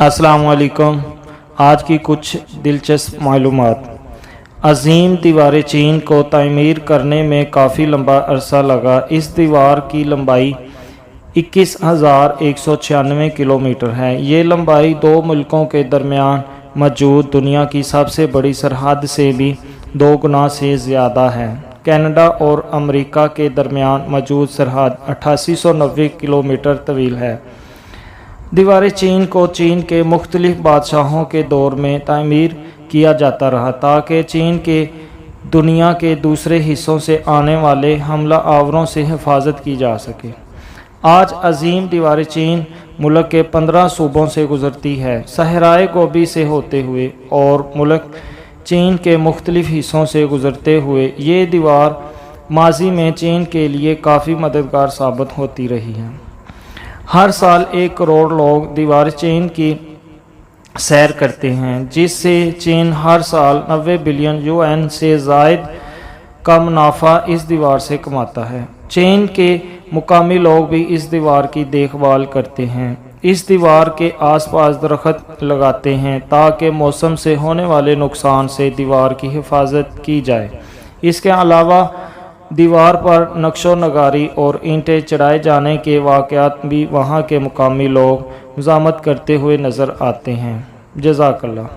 السلام علیکم۔ آج کی کچھ دلچسپ معلومات۔ عظیم دیوار چین کو تعمیر کرنے میں کافی لمبا عرصہ لگا۔ اس دیوار کی لمبائی 21,196 کلومیٹر ہے۔ یہ لمبائی دو ملکوں کے درمیان موجود دنیا کی سب سے بڑی سرحد سے بھی 2 گنا سے زیادہ ہے۔ کینیڈا اور امریکہ کے درمیان موجود سرحد 8890 کلومیٹر طویل ہے۔ دیوار چین کو چین کے مختلف بادشاہوں کے دور میں تعمیر کیا جاتا رہا تاکہ چین کے دنیا کے دوسرے حصوں سے آنے والے حملہ آوروں سے حفاظت کی جا سکے۔ آج عظیم دیوار چین ملک کے 15 صوبوں سے گزرتی ہے، صحرائے گوبی سے ہوتے ہوئے اور ملک چین کے مختلف حصوں سے گزرتے ہوئے۔ یہ دیوار ماضی میں چین کے لیے کافی مددگار ثابت ہوتی رہی ہے۔ ہر سال 1 کروڑ لوگ دیوار چین کی سیر کرتے ہیں، جس سے چین ہر سال 90 بلین یوان سے زائد کا منافع اس دیوار سے کماتا ہے۔ چین کے مقامی لوگ بھی اس دیوار کی دیکھ بھال کرتے ہیں۔ اس دیوار کے آس پاس درخت لگاتے ہیں تاکہ موسم سے ہونے والے نقصان سے دیوار کی حفاظت کی جائے۔ اس کے علاوہ دیوار پر نقش و نگاری اور اینٹیں چڑھائے جانے کے واقعات بھی وہاں کے مقامی لوگ مزاحمت کرتے ہوئے نظر آتے ہیں۔ جزاک اللہ۔